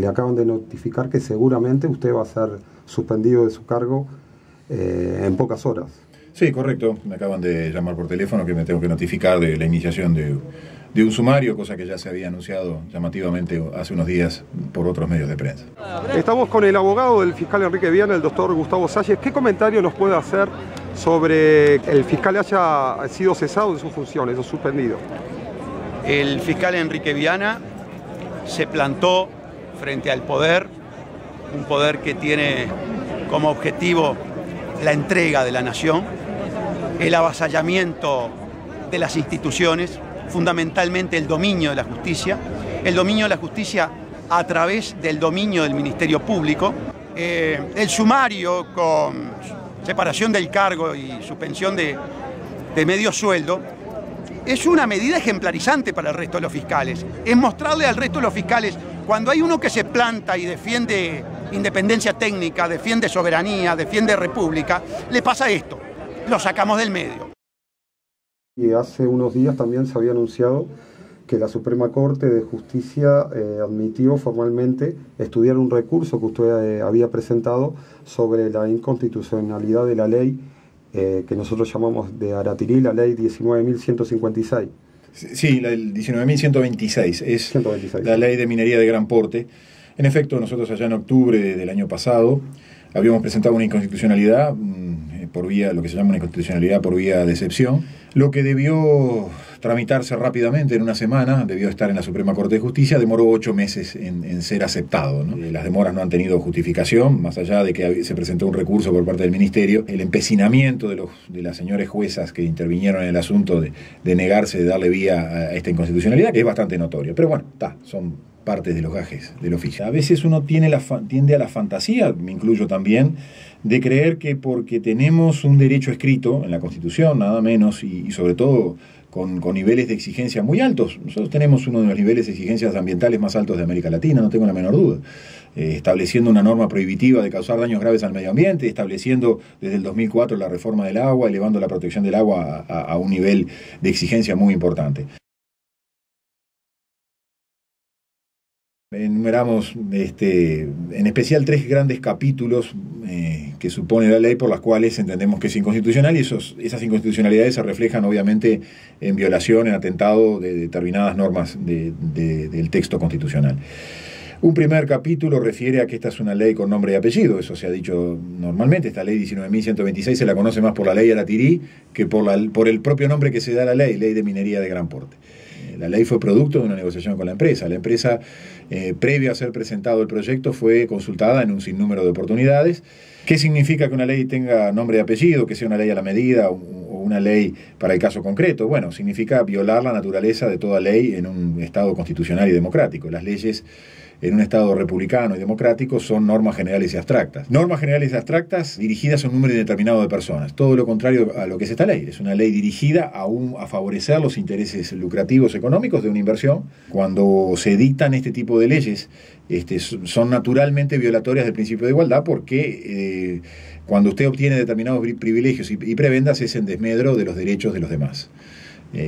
Le acaban de notificar que seguramente usted va a ser suspendido de su cargo en pocas horas. Sí, correcto. Me acaban de llamar por teléfono que me tengo que notificar de la iniciación de un sumario, cosa que ya se había anunciado llamativamente hace unos días por otros medios de prensa. Estamos con el abogado del fiscal Enrique Viana, el doctor Gustavo Salles. ¿Qué comentario nos puede hacer sobre el fiscal haya sido cesado de sus funciones o suspendido? El fiscal Enrique Viana se plantó frente al poder, un poder que tiene como objetivo la entrega de la nación, el avasallamiento de las instituciones, fundamentalmente el dominio de la justicia a través del dominio del Ministerio Público, el sumario con separación del cargo y suspensión de medio sueldo. Es una medida ejemplarizante para el resto de los fiscales. Es mostrarle al resto de los fiscales, cuando hay uno que se planta y defiende independencia técnica, defiende soberanía, defiende república, le pasa esto. Lo sacamos del medio. Y hace unos días también se había anunciado que la Suprema Corte de Justicia admitió formalmente estudiar un recurso que usted había presentado sobre la inconstitucionalidad de la ley que nosotros llamamos de Aratirí, la ley 19.156. Sí, la 19.126 es 126. La ley de minería de gran porte. En efecto, nosotros allá en octubre del año pasado habíamos presentado una inconstitucionalidad por vía, lo que se llama una inconstitucionalidad por vía de excepción, lo que debió tramitarse rápidamente en una semana, debió estar en la Suprema Corte de Justicia, demoró 8 meses en ser aceptado, ¿no? Las demoras no han tenido justificación, más allá de que se presentó un recurso por parte del Ministerio. El empecinamiento de las señores juezas que intervinieron en el asunto de negarse de darle vía a esta inconstitucionalidad es bastante notorio. Pero bueno, son partes de los gajes del oficio. A veces uno tiende a la fantasía, me incluyo también, de creer que porque tenemos un derecho escrito en la Constitución, nada menos, y sobre todo con niveles de exigencia muy altos. Nosotros tenemos uno de los niveles de exigencias ambientales más altos de América Latina, no tengo la menor duda. Estableciendo una norma prohibitiva de causar daños graves al medio ambiente, estableciendo desde el 2004 la reforma del agua, elevando la protección del agua a un nivel de exigencia muy importante. Enumeramos en especial 3 grandes capítulos que supone la ley por las cuales entendemos que es inconstitucional, y esas inconstitucionalidades se reflejan obviamente en violación, en atentado de determinadas normas del texto constitucional. Un primer capítulo refiere a que esta es una ley con nombre y apellido, eso se ha dicho normalmente. Esta ley 19.126 se la conoce más por la ley Aratirí que por el propio nombre que se da a la ley de minería de gran porte. La ley fue producto de una negociación con la empresa. La empresa, previo a ser presentado el proyecto, fue consultada en un sinnúmero de oportunidades. ¿Qué significa que una ley tenga nombre y apellido, que sea una ley a la medida o una ley para el caso concreto? Bueno, significa violar la naturaleza de toda ley en un Estado constitucional y democrático. Las leyes en un Estado republicano y democrático son normas generales y abstractas. Normas generales y abstractas dirigidas a un número indeterminado de personas. Todo lo contrario a lo que es esta ley. Es una ley dirigida a favorecer los intereses lucrativos económicos de una inversión. Cuando se dictan este tipo de leyes, son naturalmente violatorias del principio de igualdad, porque cuando usted obtiene determinados privilegios y prebendas, es en desmedro de los derechos de los demás.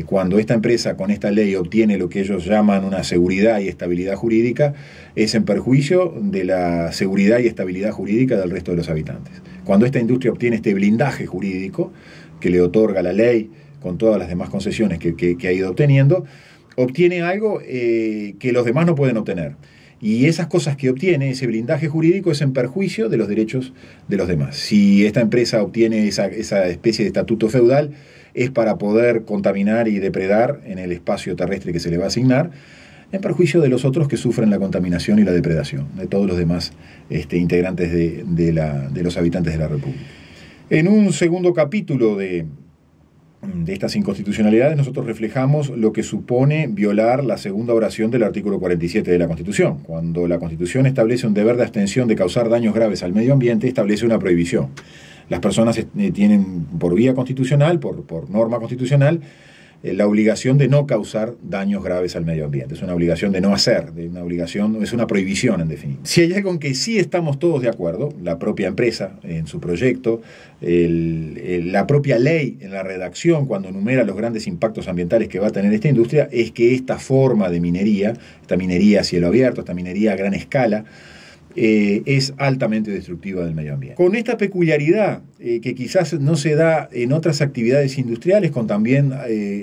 Cuando esta empresa con esta ley obtiene lo que ellos llaman una seguridad y estabilidad jurídica, es en perjuicio de la seguridad y estabilidad jurídica del resto de los habitantes. Cuando esta industria obtiene este blindaje jurídico que le otorga la ley con todas las demás concesiones que ha ido obteniendo, obtiene algo que los demás no pueden obtener. Y esas cosas que obtiene, ese blindaje jurídico, es en perjuicio de los derechos de los demás. Si esta empresa obtiene esa especie de estatuto feudal, es para poder contaminar y depredar en el espacio terrestre que se le va a asignar, en perjuicio de los otros que sufren la contaminación y la depredación, de todos los demás integrantes de los habitantes de la República. En un segundo capítulo de estas inconstitucionalidades, nosotros reflejamos lo que supone violar la segunda oración del artículo 47 de la Constitución. Cuando la Constitución establece un deber de abstención de causar daños graves al medio ambiente, establece una prohibición. Las personas tienen por vía constitucional, por norma constitucional, la obligación de no causar daños graves al medio ambiente. Es una obligación de no hacer, es una prohibición en definitiva. Si hay algo en que sí estamos todos de acuerdo, la propia empresa en su proyecto, la propia ley en la redacción cuando enumera los grandes impactos ambientales que va a tener esta industria, es que esta forma de minería, esta minería a cielo abierto, esta minería a gran escala, es altamente destructiva del medio ambiente. Con esta peculiaridad que quizás no se da en otras actividades industriales con también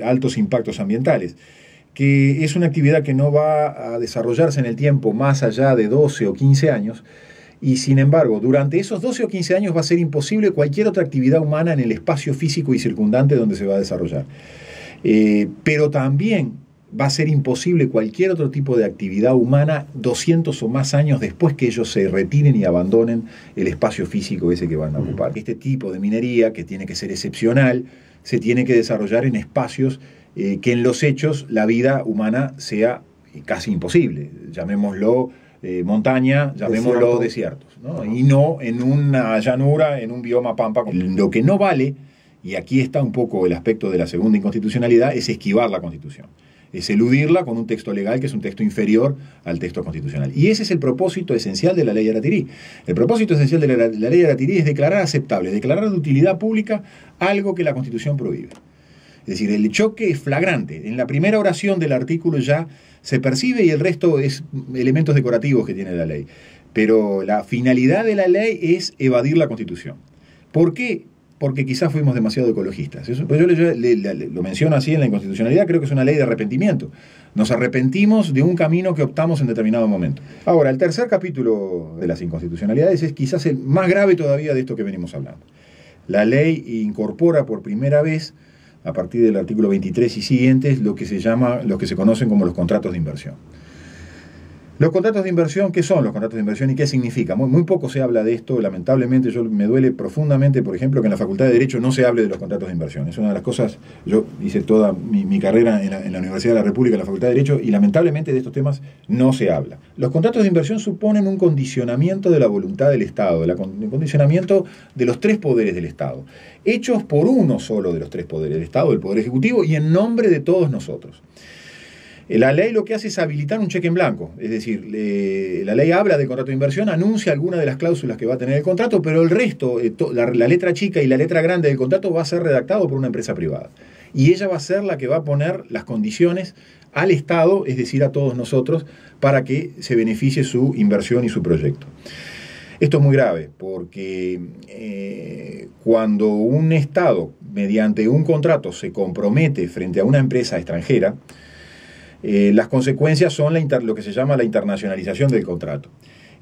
altos impactos ambientales, que es una actividad que no va a desarrollarse en el tiempo más allá de 12 o 15 años, y sin embargo, durante esos 12 o 15 años va a ser imposible cualquier otra actividad humana en el espacio físico y circundante donde se va a desarrollar. Pero también va a ser imposible cualquier otro tipo de actividad humana 200 o más años después que ellos se retiren y abandonen el espacio físico ese que van a ocupar. Este tipo de minería, que tiene que ser excepcional, se tiene que desarrollar en espacios que en los hechos la vida humana sea casi imposible. Llamémoslo montaña, llamémoslo desiertos, ¿no? Y no en una llanura, en un bioma pampa. Lo que no vale, y aquí está un poco el aspecto de la segunda inconstitucionalidad, es esquivar la Constitución. Es eludirla con un texto legal que es un texto inferior al texto constitucional. Y ese es el propósito esencial de la ley Aratiri. El propósito esencial de la ley Aratiri es declarar aceptable, declarar de utilidad pública algo que la Constitución prohíbe. Es decir, el choque es flagrante. En la primera oración del artículo ya se percibe y el resto es elementos decorativos que tiene la ley. Pero la finalidad de la ley es evadir la Constitución. ¿Por qué? Porque quizás fuimos demasiado ecologistas. Eso, pues yo lo menciono así en la inconstitucionalidad, creo que es una ley de arrepentimiento. Nos arrepentimos de un camino que optamos en determinado momento. Ahora, el tercer capítulo de las inconstitucionalidades es quizás el más grave todavía de esto que venimos hablando. La ley incorpora por primera vez, a partir del artículo 23 y siguientes, lo que se conocen como los contratos de inversión. Los contratos de inversión, ¿qué son los contratos de inversión y qué significa? Muy poco se habla de esto, lamentablemente me duele profundamente, por ejemplo, que en la Facultad de Derecho no se hable de los contratos de inversión. Es una de las cosas, yo hice toda mi carrera en la Universidad de la República, en la Facultad de Derecho, y lamentablemente de estos temas no se habla. Los contratos de inversión suponen un condicionamiento de la voluntad del Estado, un condicionamiento de los tres poderes del Estado, hechos por uno solo de los tres poderes del Estado, el Poder Ejecutivo, y en nombre de todos nosotros. La ley lo que hace es habilitar un cheque en blanco, es decir, la ley habla del contrato de inversión, anuncia algunas de las cláusulas que va a tener el contrato, pero el resto, la letra chica y la letra grande del contrato va a ser redactado por una empresa privada. Y ella va a ser la que va a poner las condiciones al Estado, es decir, a todos nosotros, para que se beneficie su inversión y su proyecto. Esto es muy grave, porque cuando un Estado, mediante un contrato, se compromete frente a una empresa extranjera, las consecuencias son lo que se llama la internacionalización del contrato.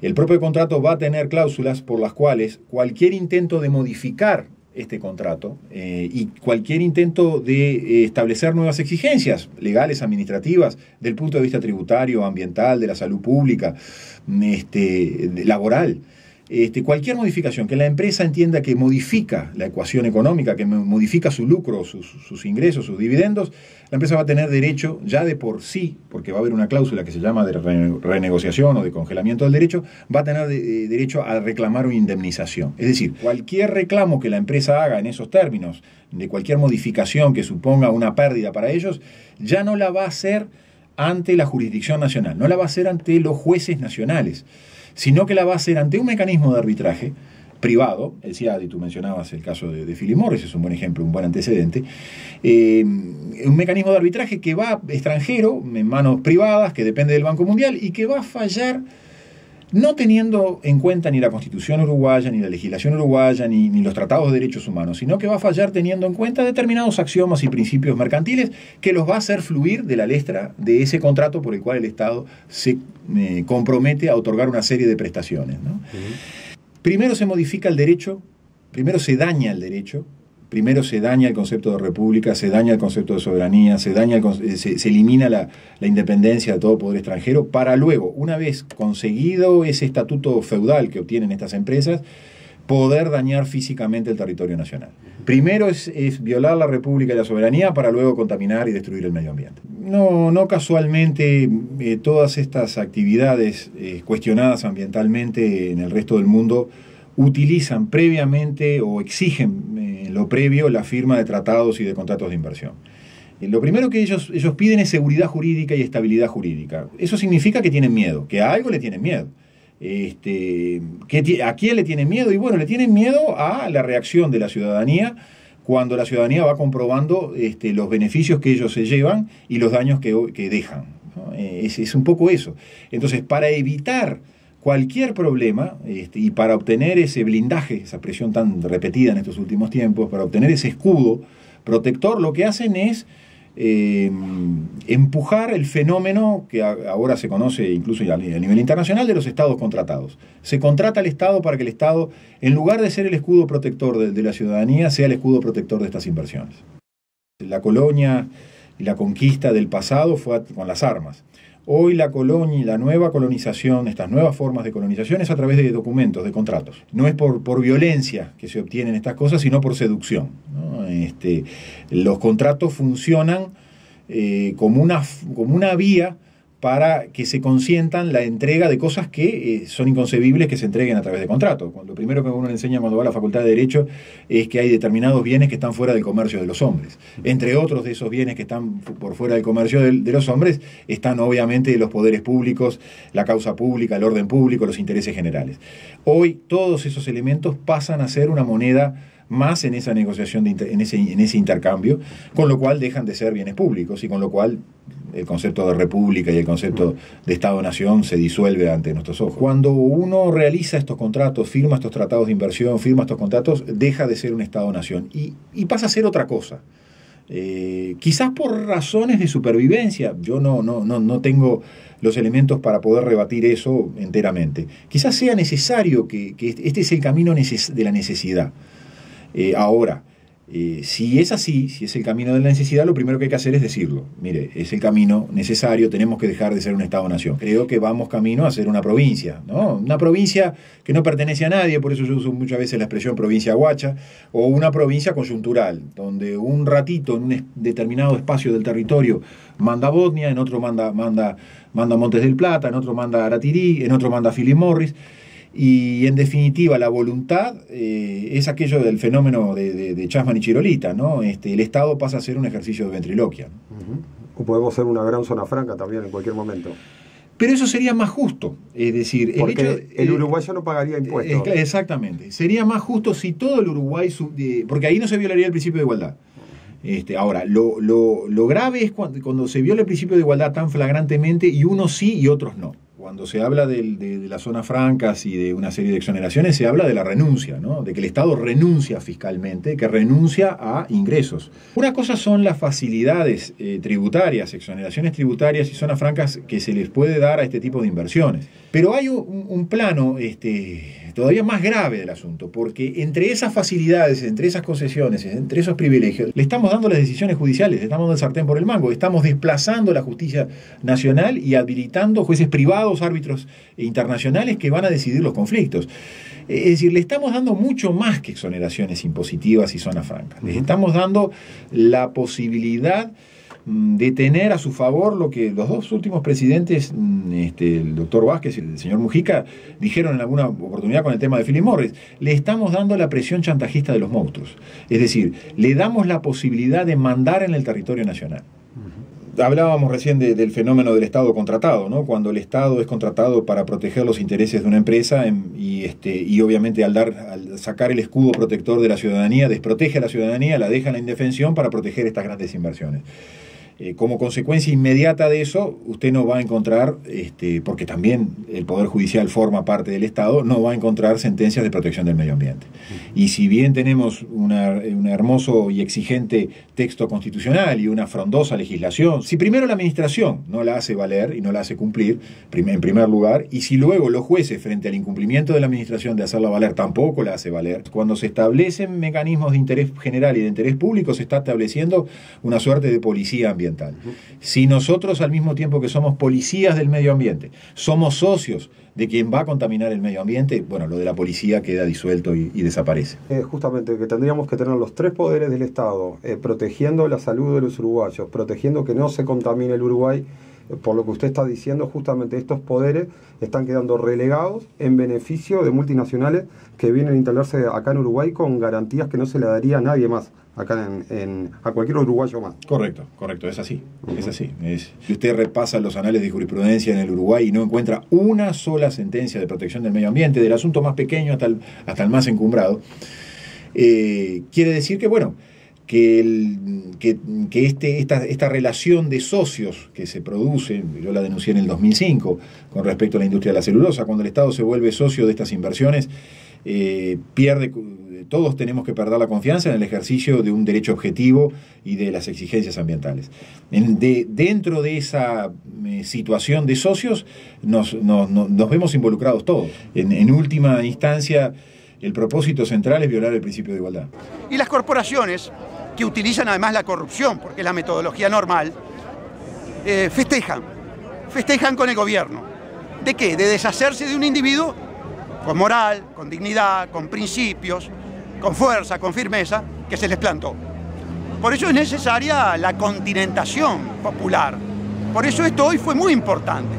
El propio contrato va a tener cláusulas por las cuales cualquier intento de modificar este contrato y cualquier intento de establecer nuevas exigencias legales, administrativas, del punto de vista tributario, ambiental, de la salud pública, laboral, cualquier modificación que la empresa entienda que modifica la ecuación económica, que modifica su lucro, sus ingresos, sus dividendos, la empresa va a tener derecho ya de por sí, porque va a haber una cláusula que se llama de renegociación o de congelamiento del derecho, va a tener derecho a reclamar una indemnización. Es decir, cualquier reclamo que la empresa haga en esos términos, de cualquier modificación que suponga una pérdida para ellos, ya no la va a hacer ante la jurisdicción nacional, no la va a hacer ante los jueces nacionales, sino que la va a hacer ante un mecanismo de arbitraje privado. El CIADI, tú mencionabas el caso de Philip Morris, es un buen ejemplo, un buen antecedente, un mecanismo de arbitraje que va extranjero, en manos privadas, que depende del Banco Mundial, y que va a fallar no teniendo en cuenta ni la Constitución uruguaya, ni la legislación uruguaya, ni los tratados de derechos humanos, sino que va a fallar teniendo en cuenta determinados axiomas y principios mercantiles que los va a hacer fluir de la letra de ese contrato por el cual el Estado se compromete a otorgar una serie de prestaciones, ¿no? Primero se modifica el derecho, primero se daña el derecho, primero se daña el concepto de república, se daña el concepto de soberanía, se elimina la independencia de todo poder extranjero, para luego, una vez conseguido ese estatuto feudal que obtienen estas empresas, poder dañar físicamente el territorio nacional. Primero es violar la república y la soberanía para luego contaminar y destruir el medio ambiente. No casualmente todas estas actividades cuestionadas ambientalmente en el resto del mundo utilizan previamente o exigen lo previo la firma de tratados y de contratos de inversión. Lo primero que ellos piden es seguridad jurídica y estabilidad jurídica. Eso significa que tienen miedo, que a algo le tienen miedo. ¿A quién le tienen miedo? Y bueno, le tienen miedo a la reacción de la ciudadanía cuando la ciudadanía va comprobando los beneficios que ellos se llevan y los daños que dejan, ¿no? Es un poco eso. Entonces, para evitar cualquier problema y para obtener ese blindaje, esa presión tan repetida en estos últimos tiempos, para obtener ese escudo protector, lo que hacen es empujar el fenómeno que ahora se conoce incluso a nivel internacional de los estados contratados. Se contrata al Estado para que el Estado, en lugar de ser el escudo protector de la ciudadanía, sea el escudo protector de estas inversiones. La colonia y la conquista del pasado fue con las armas. Hoy la colonia y la nueva colonización, estas nuevas formas de colonización, es a través de documentos, de contratos. No es por violencia que se obtienen estas cosas, sino por seducción, ¿no? Los contratos funcionan como una vía para que se consientan la entrega de cosas que son inconcebibles que se entreguen a través de contratos. Lo primero que uno le enseña cuando va a la Facultad de Derecho es que hay determinados bienes que están fuera del comercio de los hombres. Entre otros de esos bienes que están por fuera del comercio de los hombres están obviamente los poderes públicos, la causa pública, el orden público, los intereses generales. Hoy todos esos elementos pasan a ser una moneda más en esa negociación, en ese intercambio, con lo cual dejan de ser bienes públicos y con lo cual el concepto de república y el concepto de Estado-Nación se disuelve ante nuestros ojos. Cuando uno realiza estos contratos, firma estos tratados de inversión, firma estos contratos, deja de ser un Estado-Nación y pasa a ser otra cosa. Quizás por razones de supervivencia, yo no tengo los elementos para poder rebatir eso enteramente. Quizás sea necesario que este es el camino de la necesidad. Ahora, si es así, si es el camino de la necesidad, lo primero que hay que hacer es decirlo. Mire, es el camino necesario, tenemos que dejar de ser un Estado-Nación. Creo que vamos camino a ser una provincia, ¿no? Una provincia que no pertenece a nadie, por eso yo uso muchas veces la expresión provincia guacha, o una provincia coyuntural, donde un ratito en un determinado espacio del territorio manda Botnia, en otro manda Montes del Plata, en otro manda Aratirí, en otro manda Philip Morris. Y en definitiva la voluntad es aquello del fenómeno de Chasman y Chirolita, ¿no? El Estado pasa a ser un ejercicio de ventriloquia. O podemos ser una gran zona franca también en cualquier momento. Pero eso sería más justo, es decir... Porque el uruguayo no pagaría impuestos. Exactamente, sería más justo si todo el Uruguay... porque ahí no se violaría el principio de igualdad. Ahora, lo grave es cuando se viola el principio de igualdad tan flagrantemente y unos sí y otros no. Cuando se habla de las zonas francas y de una serie de exoneraciones, se habla de la renuncia, ¿no? De que el Estado renuncia fiscalmente, que renuncia a ingresos. Una cosa son las facilidades tributarias, exoneraciones tributarias y zonas francas que se les puede dar a este tipo de inversiones. Pero hay un plano todavía más grave del asunto, porque entre esas facilidades, entre esas concesiones, entre esos privilegios, le estamos dando las decisiones judiciales, le estamos dando el sartén por el mango, estamos desplazando la justicia nacional y habilitando jueces privados, árbitros internacionales que van a decidir los conflictos. Es decir, le estamos dando mucho más que exoneraciones impositivas y zonas francas. Les estamos dando la posibilidad de tener a su favor lo que los dos últimos presidentes, el doctor Vázquez y el señor Mujica, dijeron en alguna oportunidad con el tema de Philip Morris. Le estamos dando la presión chantajista de los monstruos. Es decir, le damos la posibilidad de mandar en el territorio nacional. Hablábamos recién del fenómeno del Estado contratado, ¿no? Cuando el Estado es contratado para proteger los intereses de una empresa y obviamente al sacar el escudo protector de la ciudadanía, desprotege a la ciudadanía, la deja en la indefensión para proteger estas grandes inversiones. Como consecuencia inmediata de eso, usted no va a encontrar, porque también el Poder Judicial forma parte del Estado, no va a encontrar sentencias de protección del medio ambiente. Y si bien tenemos un hermoso y exigente texto constitucional y una frondosa legislación, si primero la administración no la hace valer y no la hace cumplir, en primer lugar, y si luego los jueces, frente al incumplimiento de la administración de hacerla valer, tampoco la hace valer, cuando se establecen mecanismos de interés general y de interés público, se está estableciendo una suerte de policía ambiental. Si nosotros, al mismo tiempo que somos policías del medio ambiente, somos socios de quien va a contaminar el medio ambiente, bueno, lo de la policía queda disuelto y desaparece. Justamente que tendríamos que tener los tres poderes del Estado, protegiendo la salud de los uruguayos, protegiendo que no se contamine el Uruguay. Por lo que usted está diciendo, justamente estos poderes están quedando relegados en beneficio de multinacionales que vienen a instalarse acá en Uruguay con garantías que no se le daría a nadie más acá a cualquier uruguayo más. Correcto, es así, es así. Si usted repasa los anales de jurisprudencia en el Uruguay y no encuentra una sola sentencia de protección del medio ambiente, del asunto más pequeño hasta el más encumbrado, quiere decir que, bueno, esta relación de socios que se produce, yo la denuncié en el 2005 con respecto a la industria de la celulosa, cuando el Estado se vuelve socio de estas inversiones, todos tenemos que perder la confianza en el ejercicio de un derecho objetivo y de las exigencias ambientales. Dentro de esa situación de socios nos vemos involucrados todos. En última instancia, el propósito central es violar el principio de igualdad. Y las corporaciones, que utilizan además la corrupción, porque es la metodología normal, festejan con el gobierno. ¿De qué? De deshacerse de un individuo con moral, con dignidad, con principios, con fuerza, con firmeza, que se les plantó. Por eso es necesaria la continentación popular. Por eso esto hoy fue muy importante.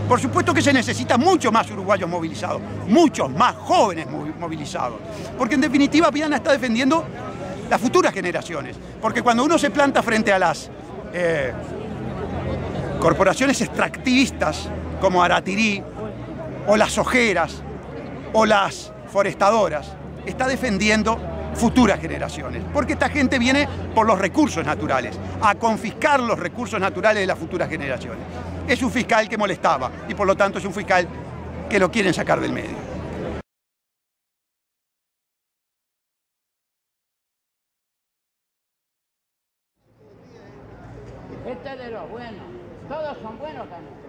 Por supuesto que se necesita mucho más uruguayos movilizados, muchos más jóvenes movilizados, porque en definitiva Viana está defendiendo las futuras generaciones, porque cuando uno se planta frente a las corporaciones extractivistas como Aratirí, o las sojeras, o las forestadoras, está defendiendo futuras generaciones, porque esta gente viene por los recursos naturales, a confiscar los recursos naturales de las futuras generaciones. Es un fiscal que molestaba, y por lo tanto es un fiscal que lo quieren sacar del medio. Este es de los buenos. Todos son buenos también.